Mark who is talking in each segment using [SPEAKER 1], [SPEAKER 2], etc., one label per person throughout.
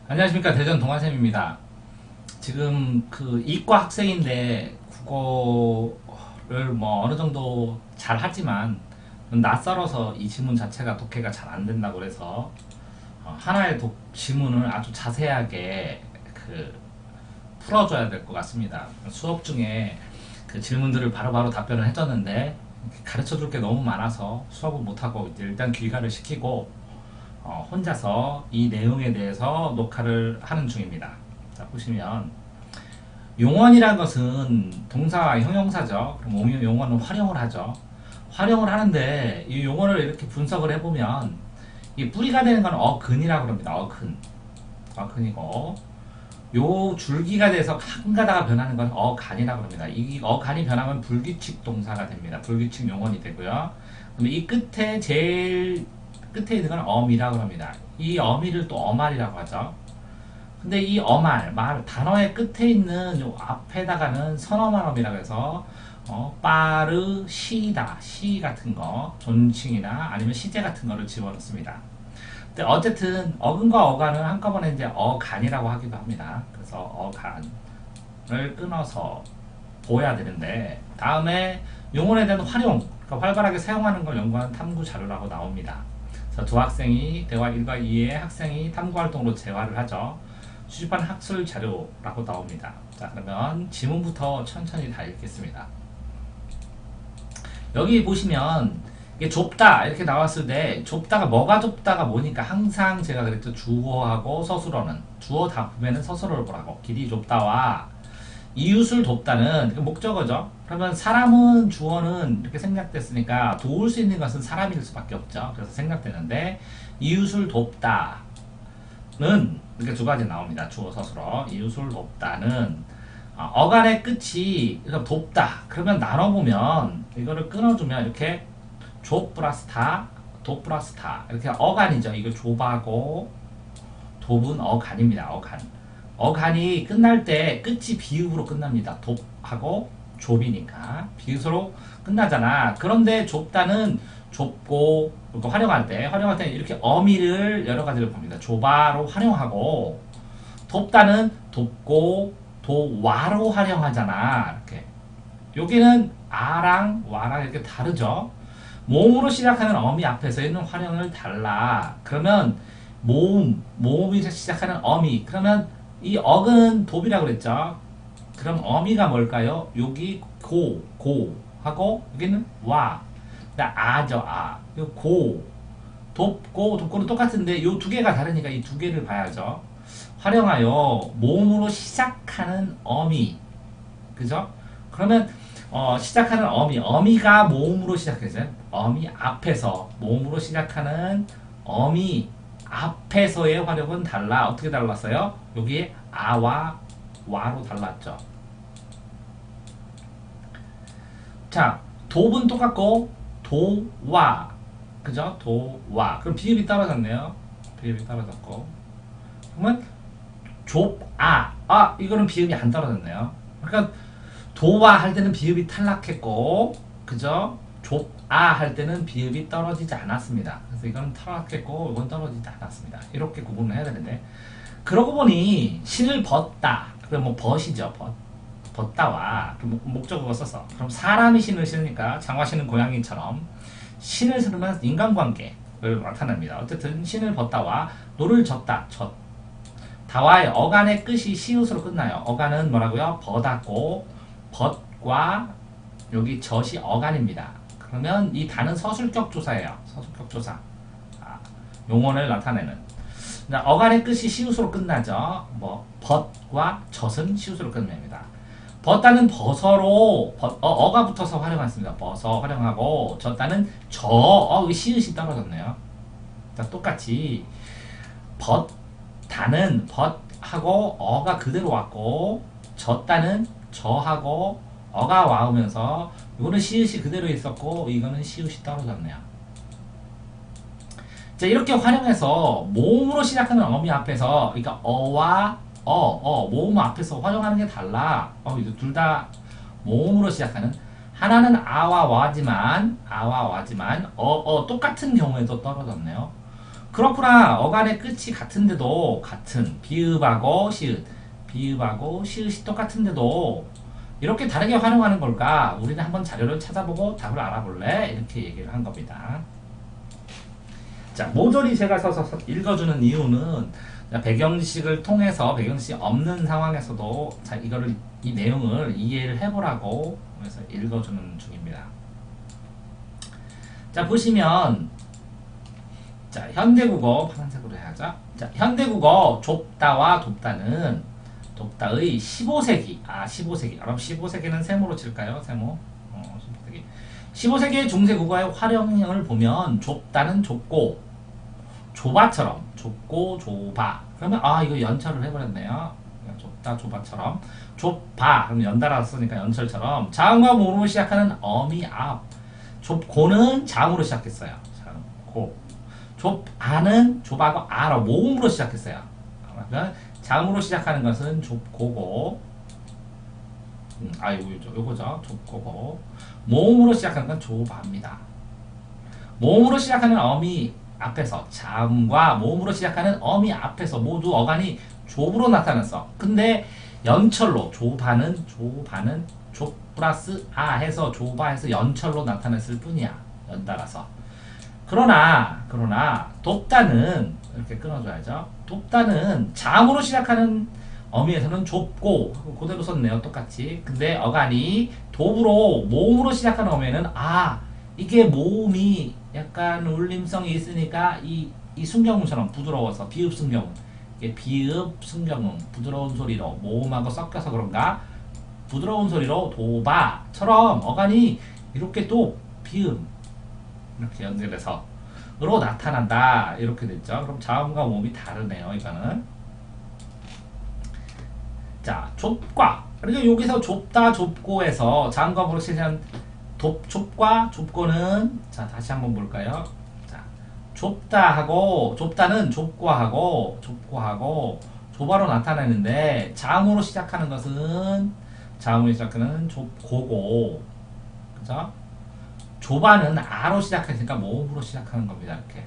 [SPEAKER 1] 안녕하십니까. 대전 동아쌤입니다. 지금 그 이과 학생인데 국어를 뭐 어느 정도 잘 하지만 낯설어서 이 지문 자체가 독해가 잘 안 된다고 그래서 하나의 지문을 아주 자세하게 풀어줘야 될 것 같습니다. 수업 중에 그 질문들을 바로바로 답변을 해줬는데 가르쳐 줄 게 너무 많아서 수업을 못하고 일단 귀가를 시키고 혼자서 이 내용에 대해서 녹화를 하는 중입니다. 자, 보시면 용언이라는 것은 동사와 형용사죠. 그럼 용언은 활용을 하죠. 활용을 하는데 이 용언을 이렇게 분석을 해보면 이 뿌리가 되는 건 어근이라고 합니다. 어근이고 요 줄기가 돼서 한 가다가 변하는 건 어간이라고 합니다. 이 어간이 변하면 불규칙 동사가 됩니다. 불규칙 용언이 되고요. 그럼 이 제일 끝에 있는 건 어미라고 합니다. 이 어미를 또 어말이라고 하죠. 근데 이 단어의 끝에 있는 요 앞에다가는 선어말어미라고 해서 빠르시다, 시 같은 거, 존칭이나 아니면 시제 같은 거를 집어넣습니다. 근데 어쨌든 어근과 어간은 한꺼번에 이제 어간이라고 하기도 합니다. 그래서 어간을 끊어서 보여야 되는데 다음에 용언에 대한 활용, 그러니까 활발하게 사용하는 걸 연구하는 탐구 자료라고 나옵니다. 두 학생이 대화 1과 2의 학생이 탐구활동으로 재활을 하죠. 수집한 학술 자료라고 나옵니다. 자, 그러면 지문부터 천천히 다 읽겠습니다. 여기 보시면 이게 좁다 이렇게 나왔을 때 좁다가 뭐가 좁다가 뭐니까 항상 제가 그랬죠. 주어하고 서술어는 주어 다음에는 서술어를 보라고. 길이 좁다와 이웃을 돕다는 목적어죠. 그러면 사람은 주어는 이렇게 생략됐으니까 도울 수 있는 것은 사람일 수밖에 없죠. 그래서 생략되는데 이웃을 돕다는 이렇게 두 가지 나옵니다. 주어 서술어. 이웃을 돕다는 어간의 끝이 돕다. 그러면 나눠보면 이거를 끊어주면 이렇게 좁 플러스 다, 돕 플러스 다 이렇게 어간이죠. 이거 좁하고 돕은 어간입니다. 어간이 끝날 때 끝이 비읍으로 끝납니다. 돕하고 좁이니까 비읍으로 끝나잖아. 그런데 좁다는 좁고 활용할 때 이렇게 어미를 여러 가지로 봅니다. 좁아로 활용하고 돕다는 돕고 도와로 활용하잖아. 이렇게 여기는 아랑 와랑 이렇게 다르죠. 모음으로 시작하는 어미 앞에서 있는 활용을 달라. 그러면 모음이 시작하는 어미. 그러면 이 억은 돕이라고 그랬죠. 그럼 어미가 뭘까요? 여기 고 하고 여기는 와. 아죠, 아. 돕고는 똑같은데 요 두 개가 다르니까 이 두 개를 봐야죠. 활용하여 모음으로 시작하는 어미. 그죠? 그러면 시작하는 어미가 모음으로 시작해서 어미 앞에서 모음으로 시작하는 어미 앞에서의 활용은 달라. 어떻게 달랐어요? 여기 아와 와로 달랐죠. 자, 돕은 똑같고 도와, 그죠? 도와. 그럼 비읍이 떨어졌네요. 비읍이 떨어졌고. 그러면 이거는 비읍이 안 떨어졌네요. 그러니까 도와 할 때는 비읍이 탈락했고, 그죠? 할 때는 비읍이 떨어지지 않았습니다. 그래서 이건 탈락했고, 이건 떨어지지 않았습니다. 이렇게 구분을 해야 되는데, 그러고 보니 신을 벗다. 그럼 뭐 벗이죠. 벗다와 목적어가 써서. 그럼 사람이 신을 신으니까 장화 신은 고양이처럼 신을 쓰면 인간관계를 나타냅니다. 어쨌든 신을 벗다와 노를 젓다. 다와의 어간의 끝이 시옷으로 끝나요. 어간은 뭐라고요? 벗았고 벗과 여기 젖이 어간입니다. 그러면 이 다는 서술격 조사예요. 서술격 조사. 용언을 나타내는. 어간의 끝이 시옷으로 끝나죠. 벗과 젖은 시옷으로 끝냅니다. 벗다는 버서로 어가 붙어서 활용했습니다. 버서 활용하고 젖다는 시옷이 떨어졌네요. 자, 똑같이 벗다는 벗하고 어가 그대로 왔고 젖다는 저하고 어가 와오면서 이거는 시옷이 그대로 있었고 이거는 시옷이 떨어졌네요. 자, 이렇게 활용해서 모음으로 시작하는 어미 앞에서 그러니까 어와 모음 앞에서 활용하는 게 달라. 이제 둘 다 모음으로 시작하는 하나는 아와 와지만 똑같은 경우에도 떨어졌네요. 그렇구나. 어간의 끝이 같은데도 같은 비읍하고 시읒, 비읍하고 시읒이 똑같은데도 이렇게 다르게 활용하는 걸까? 우리는 한번 자료를 찾아보고 답을 알아볼래? 이렇게 얘기를 한 겁니다. 자, 모조리 제가 서서 읽어주는 이유는 배경지식을 통해서 배경지식 없는 상황에서도 자, 이거를 이 내용을 이해를 해보라고 그래서 읽어주는 중입니다. 자, 보시면 자, 현대국어 파란색으로 해야죠. 자, 현대국어 좁다와 돕다는 돕다의 15세기. 15세기. 그럼 15세기는 세모로 칠까요? 세모. 15세기. 15세기의 중세국어의 활용을 보면 좁다는 좁고 좁아처럼 좁고 좁아. 그러면 이거 연철을 해버렸네요. 좁다 좁아처럼 좁아. 그럼 연달아 쓰니까 연철처럼 자음과 모음으로 시작하는 어미 앞. 좁고는 자음으로 시작했어요. 고. 좁아는 좁아고 아로 모음으로 시작했어요. 그러면 자음으로 시작하는 것은 좁고고, 요거죠. 좁고고. 모음으로 시작하는 건 좁아입니다. 모음으로 시작하는 어미 앞에서, 자음과 모음으로 시작하는 어미 앞에서 모두 어간이 좁으로 나타났어. 근데 연철로, 좁아는 좁 플러스 해서 좁아 해서 연철로 나타냈을 뿐이야. 연달아서. 그러나 돕다는 이렇게 끊어줘야죠. 돕다는 자음으로 시작하는 어미에서는 좁고 그대로 썼네요. 똑같이. 근데 어간이 돕으로 모음으로 시작하는 어미에는 이게 모음이 약간 울림성이 있으니까 이 순경음처럼 부드러워서 비읍 순경음, 이게 비읍 순경음 부드러운 소리로 모음하고 섞여서 그런가 부드러운 소리로 도바처럼 어간이 이렇게 또 비읍 이렇게 연결해서 으로 나타난다. 이렇게 됐죠. 그럼 자음과 모음이 다르네요. 이거는. 자, 좁과. 그러니까 여기서 좁다, 좁고에서 자음과 모음으로 시작한 좁과 좁고는 자, 다시 한번 볼까요? 자, 좁다 하고 좁다는 좁고 하고 좁아로 나타나는데 자음으로 시작하는 것은 자음으로 시작하는 좁고고. 그죠? 좁아는 아로 시작하니까 모음으로 시작하는 겁니다. 이렇게.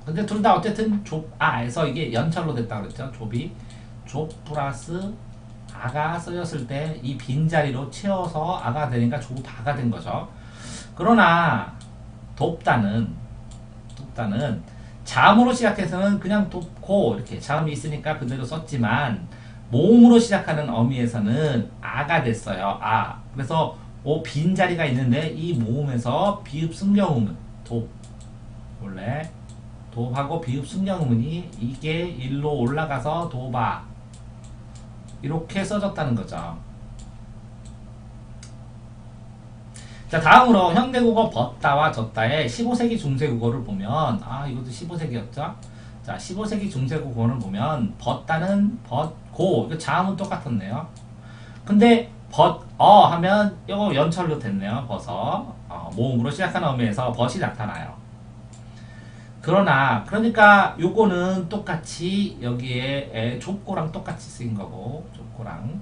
[SPEAKER 1] 근데 둘 다 어쨌든 좁아에서 이게 연철로 됐다 그랬죠. 좁 플러스 아가 쓰였을 때 이 빈자리로 채워서 아가 되니까 좁아가 된 거죠. 그러나 돕다는 자음으로 시작해서는 그냥 돕고 이렇게 자음이 있으니까 그대로 썼지만 모음으로 시작하는 어미에서는 아가 됐어요. 그래서 빈자리가 있는데 이 모음에서 비읍 순경음은 원래 돕하고 비읍 순경음이 이게 일로 올라가서 도바 이렇게 써졌다는 거죠. 자, 다음으로 현대국어 벗다와 젖다의 15세기 중세국어를 보면 이것도 15세기였죠. 자, 15세기 중세국어를 보면 벗다는 벗고 이거 자음은 똑같았네요. 근데 하면 이거 연철로 됐네요. 벗어. 모음으로 시작하는 어미에서 벗이 나타나요. 그러니까 요거는 똑같이 여기에 좁고랑 똑같이 쓰인 거고 좁고랑.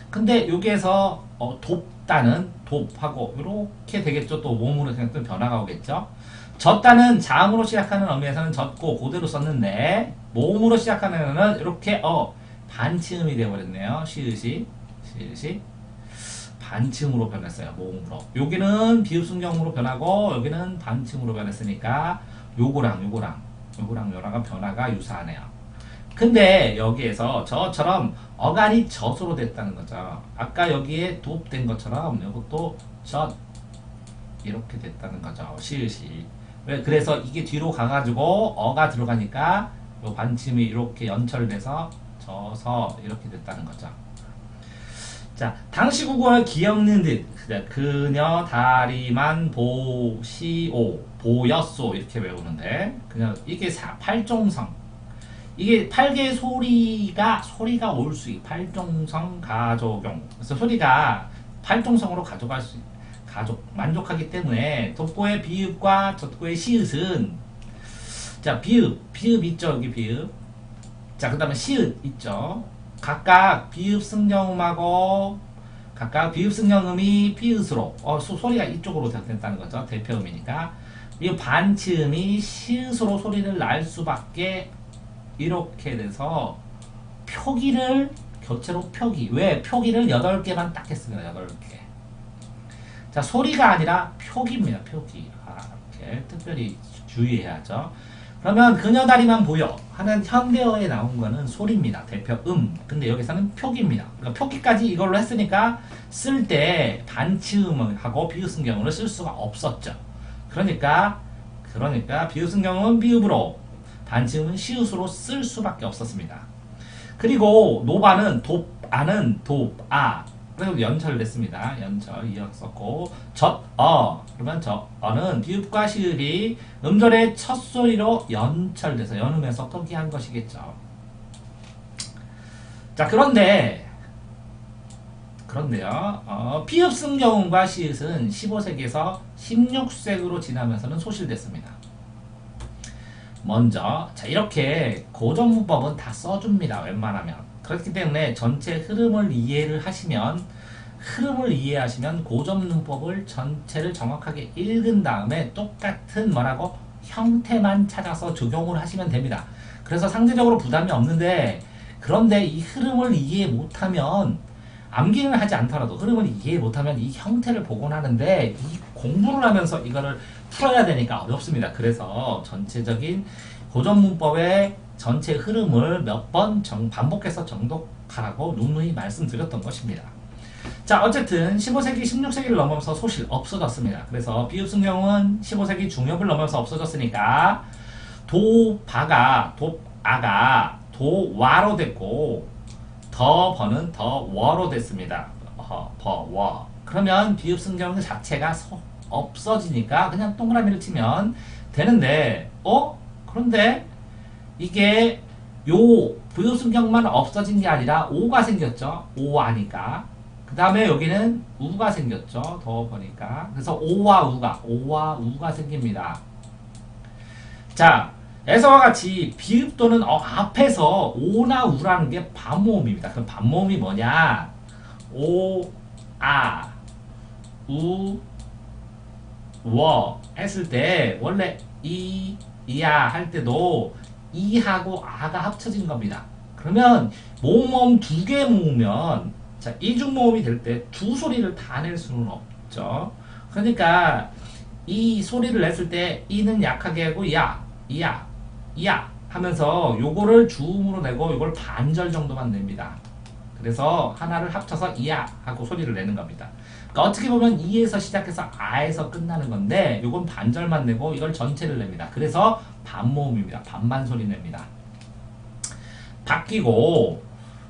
[SPEAKER 1] 근데 여기에서 돕다는 돕하고 이렇게 되겠죠. 또 모음으로 그냥 또 변화가 오겠죠. 젖다는 자음으로 시작하는 어미에서는 젖고 그대로 썼는데 모음으로 시작하는 애는 이렇게 반치음이 되어버렸네요. 시읒이 반치음으로 변했어요. 모음으로. 여기는 비읍순경으로 변하고 여기는 반치음으로 변했으니까 요거랑 변화가 유사하네요. 근데 여기에서 저처럼 어간이 젖으로 됐다는 거죠. 아까 여기에 돕된 것처럼 이것도 젖 이렇게 됐다는 거죠. 시읒이. 그래서 이게 뒤로 가가지고 어가 들어가니까 요 반침이 이렇게 연철돼서 져서 이렇게 됐다는 거죠. 자, 당시 국어의 기억는 듯 그녀 다리만 보시오 보였소 이렇게 외우는데 그냥 이게 팔종성 이게 8개의 소리가 올 수 있고 팔종성 가족용 그래서 소리가 팔종성으로 가져갈 수 만족하기 때문에 돕고의 비읍과 젖고의 시읒은 자 비읍 있죠 여기 비읍 자 그 다음에 시읒 있죠 각각 비읍 승경음하고 각각 비읍 승경음이 피읒으로 소리가 이쪽으로 됐다는 거죠 대표음이니까 이 반치음이 시읒으로 소리를 날 수밖에 이렇게 돼서 표기를 교체로 표기. 왜? 표기를 8개만 딱 했습니다. 8개. 자, 소리가 아니라 표기입니다. 표기. 이렇게 특별히 주의해야죠. 그러면 그녀 다리만 보여 하는 현대어에 나온 거는 소리입니다. 대표 근데 여기서는 표기입니다. 그러니까 표기까지 이걸로 했으니까 쓸 때 반치음하고 비읍승경으로 쓸 수가 없었죠. 그러니까 비읍승경은 비읍으로, 반치음은 시읒으로 쓸 수밖에 없었습니다. 그리고 노바는 돕아는 돕아. 그리고 연철됐습니다. 연철 이었었고, 그러면 젖어는 비읍과 시읍이 음절의 첫 소리로 연철돼서 연음에서 토기한 것이겠죠. 자, 그런데요, 비읍승경음과 시읒은 15세기에서 16세기로 지나면서는 소실됐습니다. 먼저, 자, 이렇게 고전문법은 다 써줍니다. 웬만하면. 그렇기 때문에 전체 흐름을 이해하시면 고전문법을 전체를 정확하게 읽은 다음에 똑같은 뭐라고? 형태만 찾아서 적용을 하시면 됩니다. 그래서 상대적으로 부담이 없는데, 그런데 이 흐름을 이해 못하면, 암기는 하지 않더라도 흐름을 이해 못하면 이 형태를 보곤 하는데, 이 공부를 하면서 이거를 풀어야 되니까 어렵습니다. 그래서 전체적인 고전문법의 전체 흐름을 몇 번 반복해서 정독하라고 누누이 말씀드렸던 것입니다. 자, 어쨌든 15세기, 16세기를 넘으면서 소실 없어졌습니다. 그래서 비읍승경은 15세기 중엽을 넘으면서 없어졌으니까 도아가 도와로 됐고, 더버는 더워로 됐습니다. 버워. 그러면 비읍승경 자체가 없어지니까 그냥 동그라미를 치면 되는데, 그런데 이게 요 비읍승경만 없어진 게 아니라 오가 생겼죠. 오아니까. 그 다음에 여기는 우가 생겼죠. 더 보니까. 그래서 오와 우가 생깁니다. 자, 에서와 같이 비읍 또는 앞에서 오나 우라는 게 반모음입니다. 그럼 반모음이 뭐냐? 오, 아, 우, 워 했을 때 원래 이야 할 때도 이하고 아가 합쳐진 겁니다. 그러면 모음 2개 모으면, 자, 이중 모음이 될 때 두 소리를 다 낼 수는 없죠. 그러니까 이 소리를 냈을 때 이는 약하게 하고 이야 하면서 요거를 주음으로 내고 요걸 반절 정도만 냅니다. 그래서 하나를 합쳐서 이야 하고 소리를 내는 겁니다. 그러니까 어떻게 보면 이에서 시작해서 아에서 끝나는 건데, 요건 반절만 내고 이걸 전체를 냅니다. 그래서 반모음입니다. 반만 소리 냅니다. 바뀌고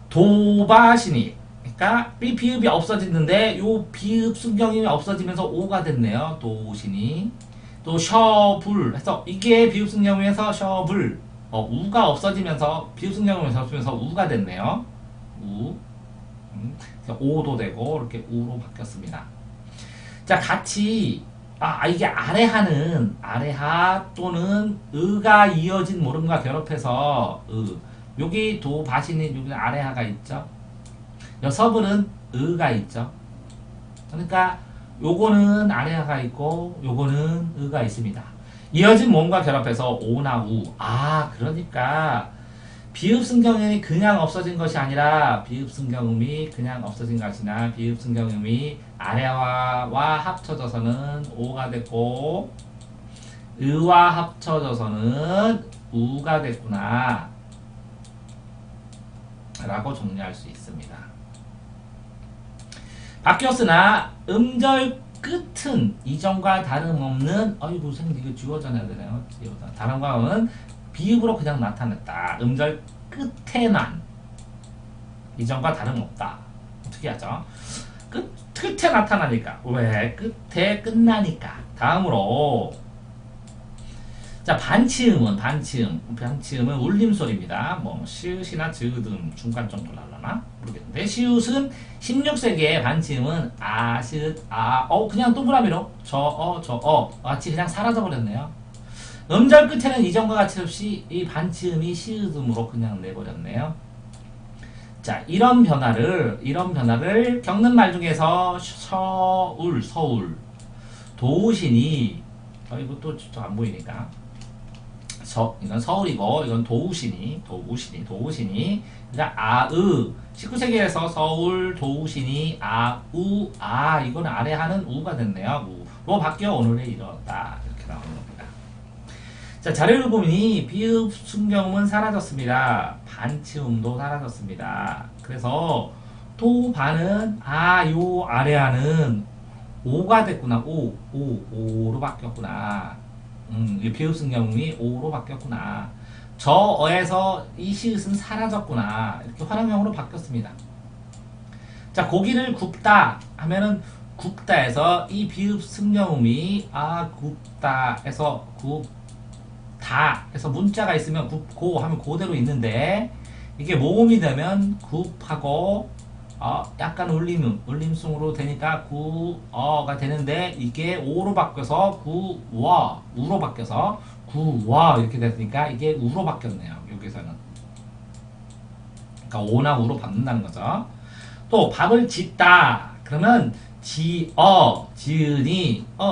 [SPEAKER 1] 도바시니, 그러니까 비읍이 없어지는데 요 비읍승경이 없어지면서 오가 됐네요. 도시니. 또 셔불 해서 이게 비읍승경에서 셔불, 우가 없어지면서 비읍승경이 없어지면서 우가 됐네요. 오도 되고 이렇게 우로 바뀌었습니다. 자, 같이 이게 아래하 또는 의가 이어진 모음과 결합해서 여기 도바시니, 여기 아래하가 있죠. 서불은 의가 있죠. 그러니까 요거는 아래하가 있고 요거는 의가 있습니다. 이어진 모음과 결합해서 오나 우. 그러니까 비읍승경음이 그냥 없어진 것이 아니라 비읍승경음이 아래와 합쳐져서는 오가 됐고, 의와 합쳐져서는 우가 됐구나 라고 정리할 수 있습니다. 바뀌었으나 음절 끝은 이전과 다름없는, 이거 지워져야 되네요. 다름과는 비읍으로 그냥 나타냈다. 음절 끝에만 이전과 다름없다. 어떻게 하죠? 끝에 나타나니까. 왜? 끝에 끝나니까. 다음으로, 자, 반치음은 울림소리입니다. 시읒이나 즈음 중간 정도 날라나 모르겠는데, 시읒은 16세기의 반치음은 시읒, 그냥 동그라미로 같이 그냥 사라져버렸네요. 음절 끝에는 이전과 같이 없이 이 반치음이 시읒음으로 그냥 내버렸네요. 자, 이런 변화를 겪는 말 중에서 서울, 도우시니, 이것도 안 보이니까. 이건 서울이고, 이건 도우시니. 그러니까 아으. 19세기에서 서울, 도우시니, 아우, 이거는 아래 하는 우가 됐네요. 우로 바뀌어 오늘에 이르렀다. 이렇게 나오는 겁니다. 자, 자료를 보니 비읍 순경음은 사라졌습니다. 반치음도 사라졌습니다. 그래서 도반은 요 아래 하는 오가 됐구나. 오로 바뀌었구나. 이 비읍 순경음이 오로 바뀌었구나. 저어에서 이 시읒은 사라졌구나. 이렇게 활용형으로 바뀌었습니다. 자, 고기를 굽다 하면은 굽다에서 이 비읍 순경음이 굽다에서 굽다 해서 문자가 있으면 굽고 하면 그대로 있는데, 이게 모음이 되면 굽하고 약간 울림숭으로 되니까 구어가 되는데, 이게 오로 바뀌어서 구워 우로 바뀌어서 구워 이렇게 됐으니까 이게 우로 바뀌었네요. 여기서는 그러니까 오나 우로 바뀐다는 거죠. 또 밥을 짓다 그러면 지으니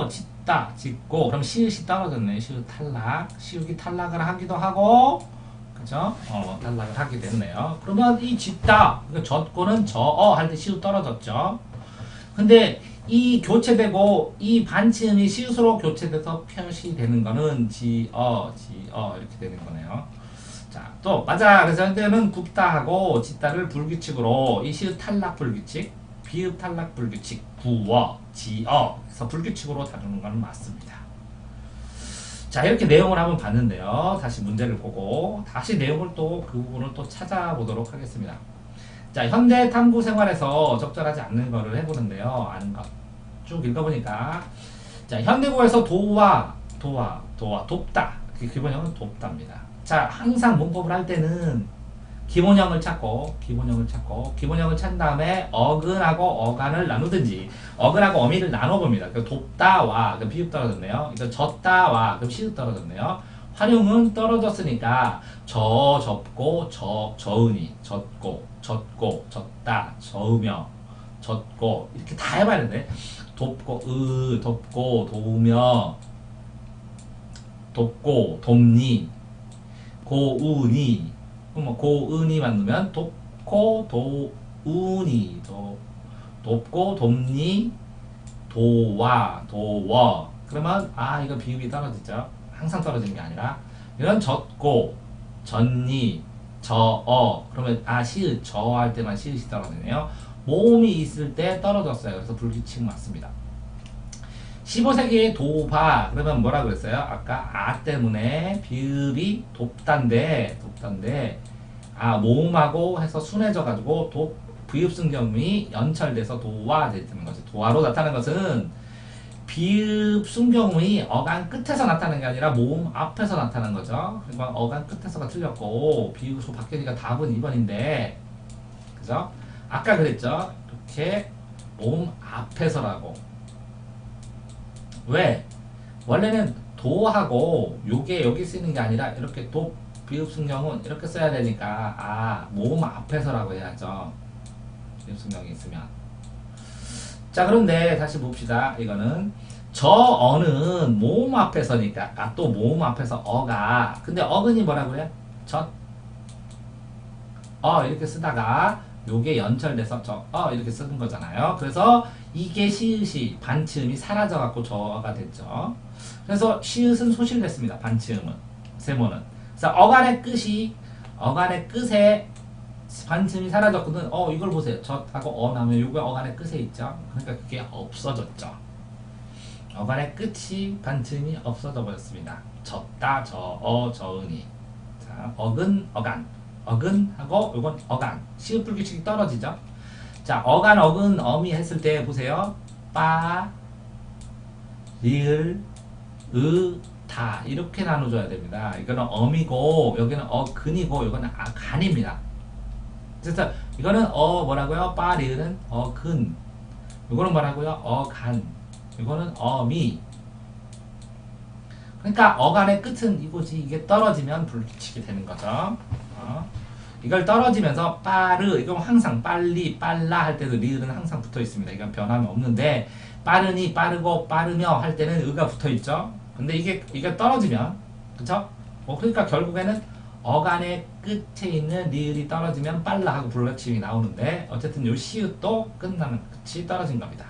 [SPEAKER 1] 짓다 짓고, 그럼 시읒이 떨어졌네. 시읒 탈락. 시읒이 탈락을 하기도 하고, 그죠? 탈락을 하게 됐네요. 그러면 이 짓다, 그러니까 젖고는 할 때 시읒 떨어졌죠. 근데 이 교체되고 이 반치음이 시읒으로 교체돼서 표시되는 거는 이렇게 되는 거네요. 자, 또 맞아. 그래서 현대는 굽다 하고 짓다를 불규칙으로, 이 시읒 탈락 불규칙, 비읍 탈락 불규칙, 구어, 그래서 불규칙으로 다루는 건 맞습니다. 자, 이렇게 내용을 한번 봤는데요. 다시 문제를 보고 다시 내용을 또 그 부분을 또 찾아보도록 하겠습니다. 자, 현대 탐구 생활에서 적절하지 않는 거를 해보는데요. 쭉 읽어보니까, 자, 현대고에서 돕다. 기본형은 돕다입니다. 자, 항상 문법을 할 때는 기본형을 찾고 기본형을 찾은 다음에 어근하고 어간을 나누든지 어근하고 어미를 나눠봅니다. 그 돕다와 그 비읍 떨어졌네요. 이거 졌다와 그 시읒 떨어졌네요. 활용은 떨어졌으니까 접고 저으니 졌고 졌다 저으며 졌고 이렇게 다 해봐야 되는데, 돕고 도우며 돕고 돕니 고우니, 고은이 만들면 돕고 도우니 돕고 돕니 도워. 그러면 이거 비읍이 떨어지죠. 항상 떨어지는 게 아니라, 이건 젖고 젖니 그러면 시읒 할 때만 시읒이 떨어지네요. 모음이 있을 때 떨어졌어요. 그래서 불규칙 맞습니다. 15세기의 도바 그러면 뭐라 그랬어요? 아까 때문에 비읍이 돕단데 모음하고 해서 순해져 가지고 비읍 순경음이 연철돼서 도와 되는 거죠. 도화로 나타나는 것은 비읍 순경음이 어간 끝에서 나타나는 게 아니라 모음 앞에서 나타나는 거죠. 그러니까 어간 끝에서가 틀렸고 비읍으로 바뀌니까 답은 2번인데, 그죠? 아까 그랬죠? 이렇게 모음 앞에서라고. 왜? 원래는 도하고 요게 여기 쓰이는 게 아니라 이렇게 비읍 순경은 이렇게 써야 되니까 모음 앞에서라고 해야죠. 비읍 순경이 있으면. 자, 그런데 다시 봅시다. 이거는 저어는 모음 앞에서니까 또 모음 앞에서 근데 어근이 뭐라고요? 이렇게 쓰다가 요게 연철돼서 이렇게 쓰는 거잖아요. 그래서 이게 시읒이 반치음이 사라져갖고 저가 됐죠. 그래서 시읒은 소실됐습니다. 반치음은 세모는. 그래서 어간의 끝에 반치음이 사라졌거든. 이걸 보세요. 젖하고 나면 요게 어간의 끝에 있죠. 그러니까 그게 없어졌죠. 어간의 끝이 반치음이 없어져 버렸습니다. 젖다 저으니. 자, 어근하고 요건 어간. 시읒 불규칙이 떨어지죠. 자, 어간, 어근, 어미 했을 때 보세요. 리을, 다 이렇게 나눠줘야 됩니다. 이거는 어미고 여기는 어근이고 이거는 간입니다. 그래서 이거는 뭐라고요? 리을은 어근. 이거는 뭐라고요? 어간. 이거는 어미. 그러니까 어간의 끝은 이거지. 이게 떨어지면 불규칙이 되는 거죠. 이걸 떨어지면서 이건 항상 빨리 빨라 할 때도 리을은 항상 붙어 있습니다. 이건 변함이 없는데, 빠르니 빠르고 빠르며 할 때는 의가 붙어 있죠. 근데 이게 떨어지면, 그쵸? 그러니까 결국에는 어간의 끝에 있는 리을이 떨어지면 빨라 하고 불러침이 나오는데, 어쨌든 요 시읒도 끝나면 끝이 떨어진 겁니다.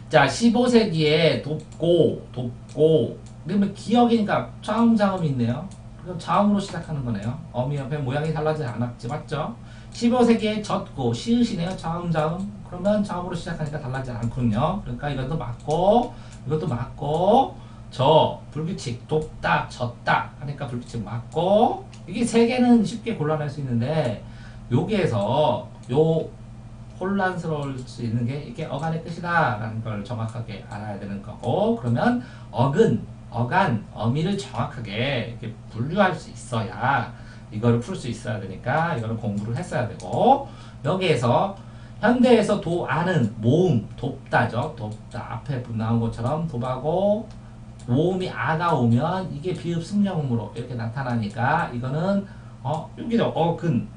[SPEAKER 1] 자, 15세기에 돕고, 그러면 기역이니까 자음이 있네요. 그럼 자음으로 시작하는 거네요. 어미 옆에 모양이 달라지지 않았지, 맞죠? 15세기에 젖고, 시읒이네요. 자음. 그러면 자음으로 시작하니까 달라지지 않거든요. 그러니까 이것도 맞고, 불규칙, 돕다, 젖다 하니까 불규칙 맞고, 이게 세 개는 쉽게 골라낼 수 있는데, 여기에서 혼란스러울 수 있는 게 이게 어간의 끝이다 라는 걸 정확하게 알아야 되는 거고, 그러면 어간, 어미를 정확하게 이렇게 분류할 수 있어야 이거를 풀 수 있어야 되니까 이거를 공부를 했어야 되고, 여기에서 현대에서 도아는 모음, 돕다죠. 돕다. 앞에 나온 것처럼 돕하고 모음이 아가 오면 이게 비읍 승려음으로 이렇게 나타나니까 이거는 여기도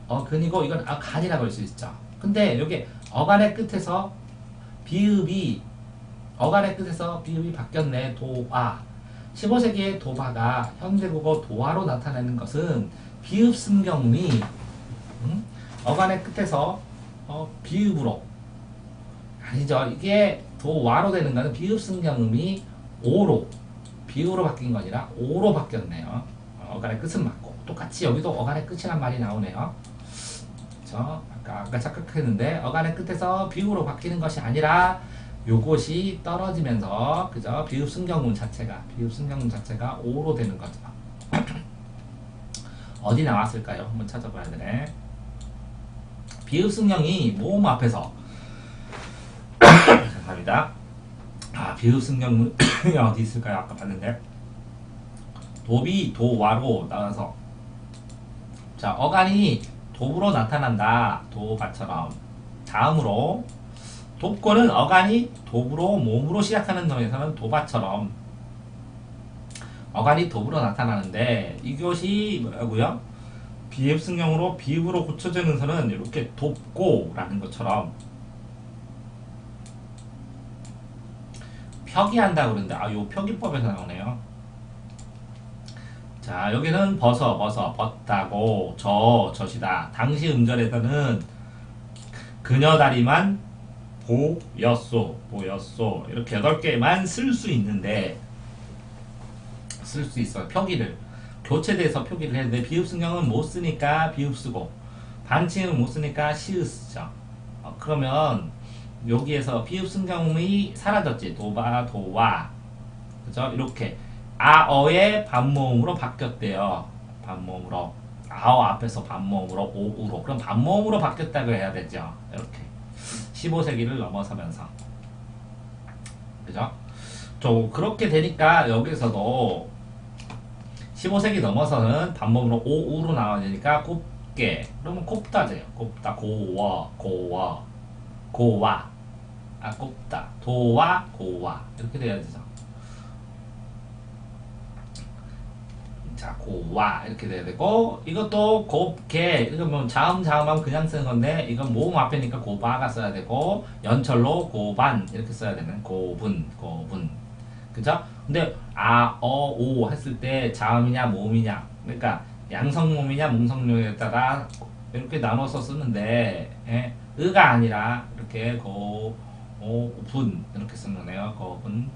[SPEAKER 1] 어근이고 이건 간이라고 할 수 있죠. 근데 여기 어간의 끝에서 비읍이 바뀌었네. 도아. 15세기의 도바가 현대국어 도화로 나타내는 것은 비읍 승경음이 어간의 끝에서 비읍으로 아니죠. 이게 도와로 되는 거는 비읍 승경음이 오로 비읍으로 바뀐 거 아니라 오로 바뀌었네요. 어간의 끝은 맞고 똑같이 여기도 어간의 끝이란 말이 나오네요. 그렇죠? 아까 착각했는데 어간의 끝에서 비읍으로 바뀌는 것이 아니라 요것이 떨어지면서 그죠? 비읍 승경문 자체가 오로 되는 거죠. 어디 나왔을까요? 한번 찾아봐야 되네. 비읍 승경이 모음 앞에서 감사합니다. 비읍 승경문이 어디 있을까요? 아까 봤는데 돕이 도와로 나와서 자 어간이 돕으로 나타난다. 도바처럼 다음으로 돕고는 어간이 돕으로 몸으로 시작하는 점에서는 도바처럼 어간이 돕으로 나타나는데 이것이 뭐라고요? 비읍승경으로 비읍으로 고쳐지는 선은 이렇게 돕고라는 것처럼 표기한다고 그러는데 요 표기법에서 나오네요. 자 여기는 벗다고 젖이다. 당시 음절에서는 그녀 다리만 보였소 이렇게 8개만 쓸 수 있는데 쓸 수 있어요. 표기를 교체돼서 표기를 했는데 비읍승경은 못 쓰니까 비읍 쓰고 반칭은 못 쓰니까 시읒 쓰죠. 그러면 여기에서 비읍승경이 사라졌지. 도와 그죠? 이렇게 아어의 반모음으로 바뀌었대요. 반모음으로 아어 앞에서 반모음으로 오우로 그럼 반모음으로 바뀌었다고 해야 되죠. 이렇게 15세기를 넘어서면서 그죠? 그렇게 되니까 여기서도 15세기 넘어서는 반모음으로 오우로 나와야 되니까 곱게 그러면 곱다제요. 곱다 고와 곱다 도와 고와 이렇게 돼야 되죠. 자 고와 이렇게 돼야 되고 이것도 곱게 이거 뭐 자음하면 그냥 쓰는 건데 이건 모음 앞에니까 고바가 써야 되고 연철로 고반 이렇게 써야 되는 고분 그죠? 근데 오 했을 때 자음이냐 모음이냐 그러니까 양성모음이냐 뭉성모음에 따라 이렇게 나눠서 쓰는데 의가 아니라 이렇게 분 이렇게 쓰는 거네요. 고분.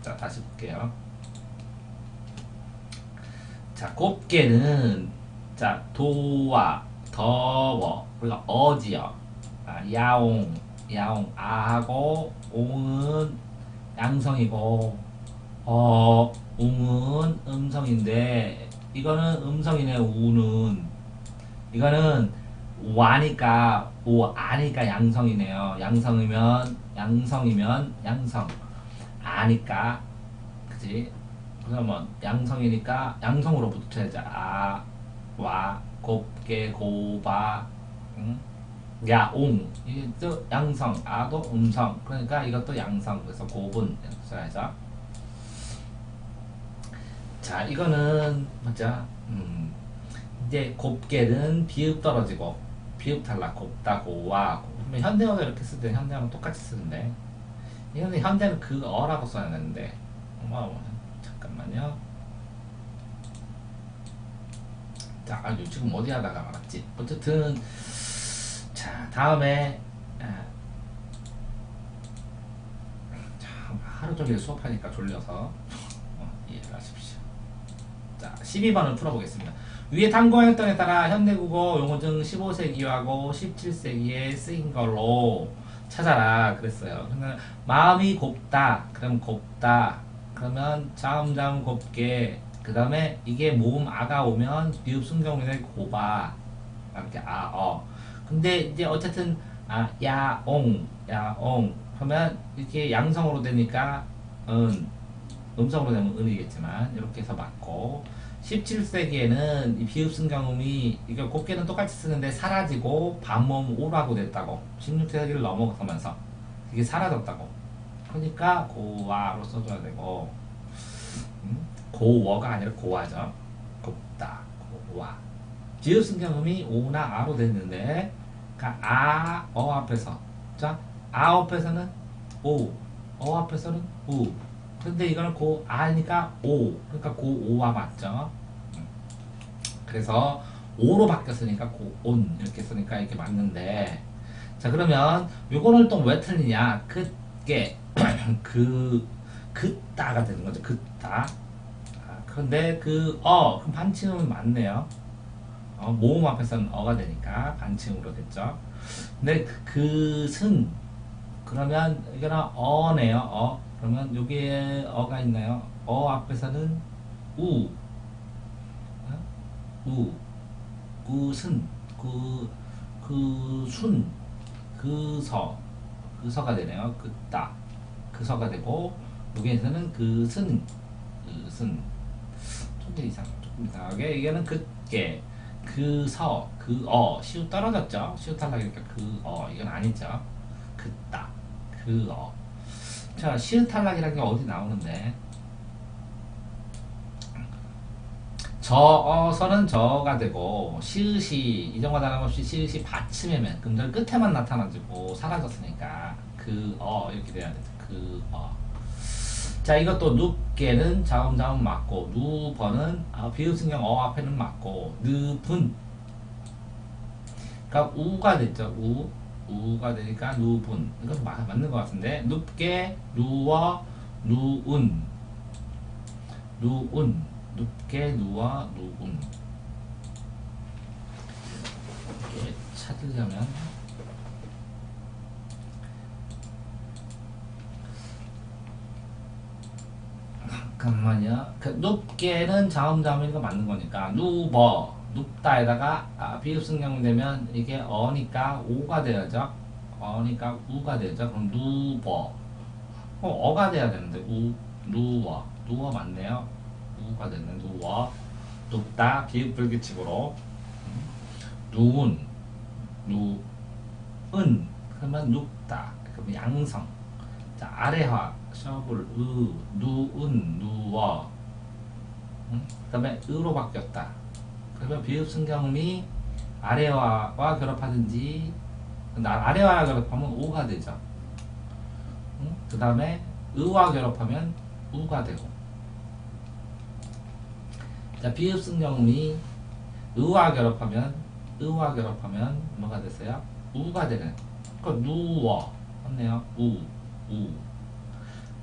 [SPEAKER 1] 자 다시 볼게요. 자 곱게는 자 도와 더워 우리가 어지요. 야옹 아하고 옹은 양성이고 웅은 음성인데 이거는 음성이네. 우는 이거는 와니까 아니까 양성이네요. 양성이면 양성 아니까 그지? 그러면 양성이니까 양성으로 붙여야지. 와 곱게 고바 야옹 이게 또 양성 아도 음성 그러니까 이것도 양성 그래서 고분 이렇게 써야죠. 자 이거는 뭐죠? 이제 곱게는 비읍 떨어지고 비읍 탈락 곱다 고와 현대어도 이렇게 쓰든 현대어는 똑같이 쓰는데 이거는 현대는 그 어라고 써야 되는데 잠깐만요. 자, 지금 어디 하다가 말았지? 어쨌든 자, 다음에 자, 하루 종일 수업하니까 졸려서 이해를 하십시오. 자, 12번을 풀어보겠습니다. 위에 탐구했던에 따라 현대국어 용어 중 15세기하고 17세기에 쓰인 걸로 찾아라 그랬어요. 그러면 마음이 곱다. 그럼 곱다. 그러면 자음자음 곱게. 그 다음에 이게 모음 아가 오면 비읍순경문에 고바. 이렇게 근데 이제 어쨌든 야옹 하면 이렇게 양성으로 되니까 음성으로 되면 은이겠지만 이렇게 해서 맞고 17세기에는 이 비읍승경음이 이거 곱게는 똑같이 쓰는데 사라지고 반모음 오라고 됐다고 16세기를 넘어서면서 이게 사라졌다고 그러니까 고와로 써줘야 되고 고워가 아니라 고와죠. 곱다 고와 비읍승경음이 오나 아로 됐는데 그러니까 앞에서 자 앞에서는 오 앞에서는 우 근데 이거는 아니까 오 그러니까 오와 맞죠. 그래서 오로 바뀌었으니까 온 이렇게 쓰니까 이렇게 맞는데 자 그러면 요거를 또 왜 틀리냐 그게 그따가 되는 거죠. 그따 그런데 그럼 반치음은 맞네요. 모음 앞에서는 어가 되니까 반치음으로 됐죠. 근데 그슨 그러면 이거는 어네요. 그러면 여기에 어가 있나요? 앞에서는 그슨 그순 그서가 되네요. 그따 그서가 되고 여기에서는 그슨 조금 이상하게 이게는 그게 시우 떨어졌죠. 시우 탈락이니까 이건 아니죠. 그따 자 시우 탈락이라는 게 어디 나오는데 저어서는 저가 되고 시읒이 이전과 다름없이 시읒이 받침에면 금절 끝에만 나타나지고 사라졌으니까 이렇게 돼야 되죠. 자 이것도 눕게는 자음자음 맞고 누버는 비읍승경 앞에는 맞고 느분 그러니까 우가 됐죠. 우가 되니까 누분 이건 맞는 것 같은데 눕게 누워 누운 눕게 누워 누운 이렇게 찾으려면 잠깐만요. 눕게는 자음자음이니까 맞는 거니까 누버 눕다에다가 비읍승경 되면 이게 어니까 오가 되죠. 어니까 우가 되죠. 그럼 누버 어가 돼야 되는데 누워 맞네요. 우가 되는 누워 눕다 비읍불규칙으로 누운 누은 그러면 눕다 그러면 양성 자 아래화 셔블 누운 누워 그 다음에 으로 바뀌었다 그러면 비읍승경음이 아래화와 결합하든지 아래화와 결합하면 오가 되죠. 그 다음에 으와 결합하면 우가 되고 자 비읍승경음이 으와 결합하면 뭐가 됐어요? 우가 되는 그러니까 누워 맞네요.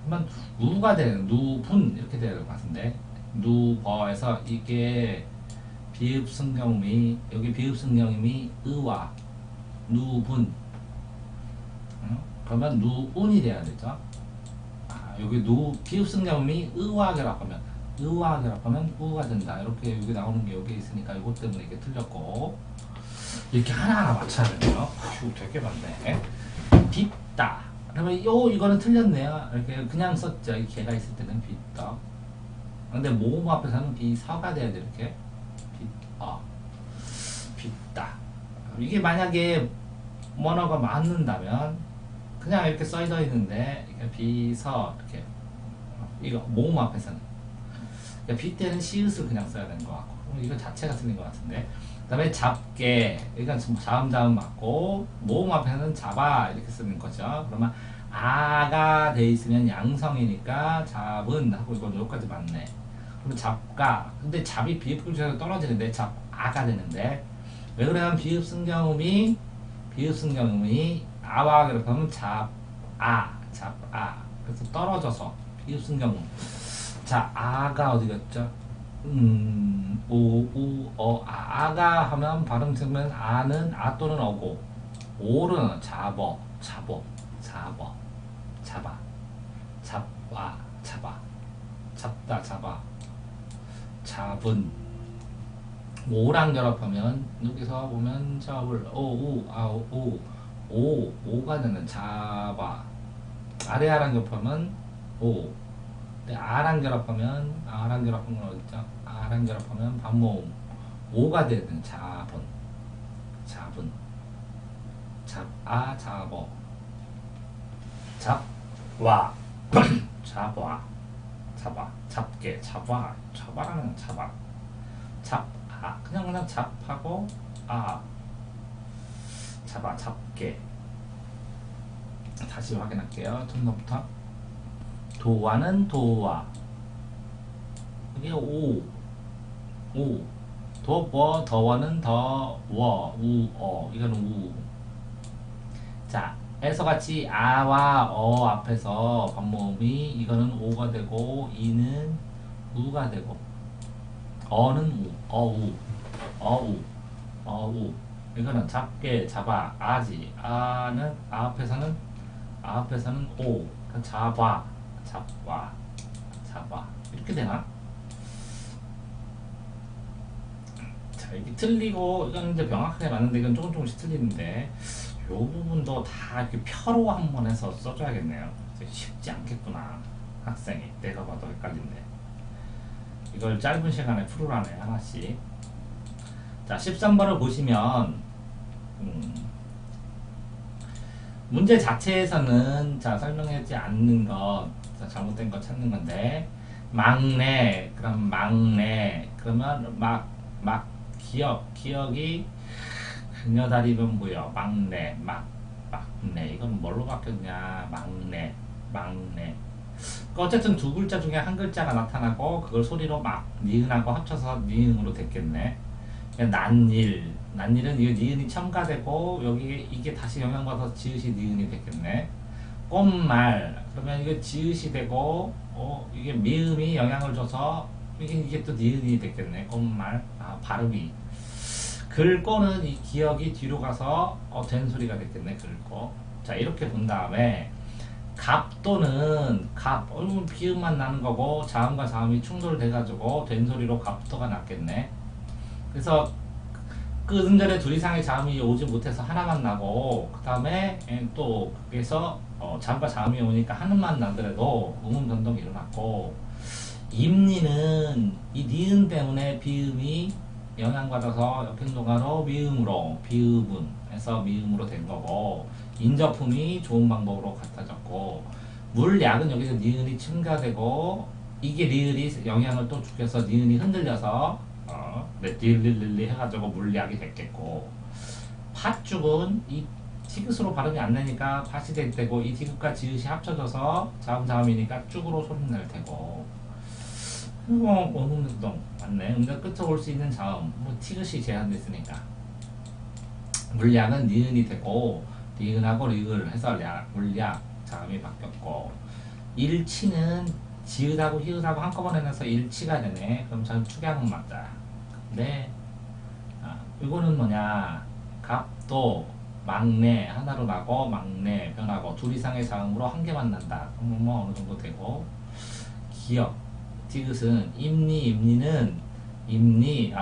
[SPEAKER 1] 그러면 우가 되는 누분 이렇게 되는 것 같은데 누버에서 이게 비읍승경음이 여기 비읍승경음이 으와 누분 그러면 누운이 돼야 되죠. 여기 비읍승경음이 으와 결합하면 우가 된다. 이렇게 여기 나오는 게 여기 있으니까 이것 때문에 이게 틀렸고 이렇게 하나하나 맞춰야 돼요. 되게 많네. 빗다. 그러면 이거는 틀렸네요. 이렇게 그냥 썼죠. 이 개가 있을 때는 빗다. 근데 모음 앞에서는 비서가 돼야 돼. 이렇게 빗다. 이게 만약에 원어가 맞는다면 그냥 이렇게 써져 있는데 이게 비서 이렇게 이거 모음 앞에서는 빗대는 시읒을 그냥 써야 되는 것 같고 이거 자체가 틀린 것 같은데 그 다음에 잡게 이건 자음자음 맞고 모음 앞에는 잡아 이렇게 쓰는 거죠. 그러면 아가 돼 있으면 양성이니까 잡은 하고 이건 여기까지 맞네. 그럼 잡가. 근데 잡이 비읍급에서 떨어지는데 잡아가 되는데 왜 그러냐면 비읍승경음이 아와 그렇게 잡아. 그래서 떨어져서 비읍승경음. 자, 아가 어디 갔죠? 아가 하면 발음 들으면 아는 아 또는 어고, 오는 잡어, 잡아, 잡다, 잡은. 오랑 결합하면 여기서 보면 잡을 오가 되는 잡아. 아래아랑 결합하면 오. 근데 아랑 결합하면 어딨죠? 아랑 결합하면 반모음 오가 되는 잡은. 잡어, 잡와, 잡아라는 그냥 잡하고 잡게. 다시 확인할게요. 처음부터. 도와는 도와. 이게 더워는 더워, 이거는 우. 자, 에서 같이 아와 어 앞에서 반모음이 이거는 오가 되고 이는 우가 되고 어는 어우. 이거는 잡게, 잡아, 아지. 아는 앞에서는 오. 잡아. 이렇게 되나? 자, 이게 틀리고 이건 이제 명확하게 맞는데 이건 조금씩 틀리는데 요 부분도 다 이렇게 표로 한번 해서 써줘야겠네요. 쉽지 않겠구나. 학생이 내가 봐도 헷갈린데 이걸 짧은 시간에 풀으라네 하나씩. 자, 13번을 보시면 문제 자체에서는 자 설명하지 않는 것, 자, 잘못된 거 찾는 건데 막내 그러면 막 기억이 그녀 다리면 뭐야? 막내 이건 뭘로 바뀌었냐? 막내. 그러니까 어쨌든 두 글자 중에 한 글자가 나타나고 그걸 소리로 막 니은하고 합쳐서 니은으로 됐겠네. 난일은 이거 니은이 첨가되고 여기 이게 다시 영향받아서 지읒이 니은이 됐겠네. 꽃말 그러면 이거 지읒이 되고 이게 미음이 영향을 줘서 이게 또 니은이 됐겠네. 꽃말. 발음이. 긁고는 이 기억이 뒤로 가서 된 소리가 됐겠네. 긁고. 자, 이렇게 본 다음에 갑도는 비음만 나는 거고 자음과 자음이 충돌돼가지고 된 소리로 갑도가 났겠네. 그래서 그 전에 둘 이상의 자음이 오지 못해서 하나만 나고 그 다음에 또 그래서 자음과 자음이 오니까 하나만 나더라도 음음 변동이 일어났고, 임니는 이 니은 때문에 비음이 영향받아서 역행동화로 비음은 해서 미음으로 된 거고, 인접음이 좋은 방법으로 같아졌고, 물약은 여기서 니은이 첨가되고 이게 리을이 영향을 또 주면서 니은이 흔들려서 릴릴릴리 해가지고 물약이 됐겠고, 팥죽은 이 티귿으로 발음이 안 나니까 팥이 될 테고 이 티귿과 지읒이 합쳐져서 자음이니까 쭉으로 소리 낼 테고, 음음동 맞네. 음절 끝에 올 수 있는 자음 티귿이 제한됐으니까 물약은 니은이 되고 니은하고 리을 해서 물약 자음이 바뀌었고, 일치는 지읒하고 히읗하고 한꺼번에 내서 일치가 되네. 그럼 전 축약은 맞다. 근데 이거는 뭐냐, 갑도 막내 하나로 나고 막내 변하고 둘 이상의 자음으로 한 개만 난다. 그럼 뭐 어느 정도 되고, 기억 디귿은 임니는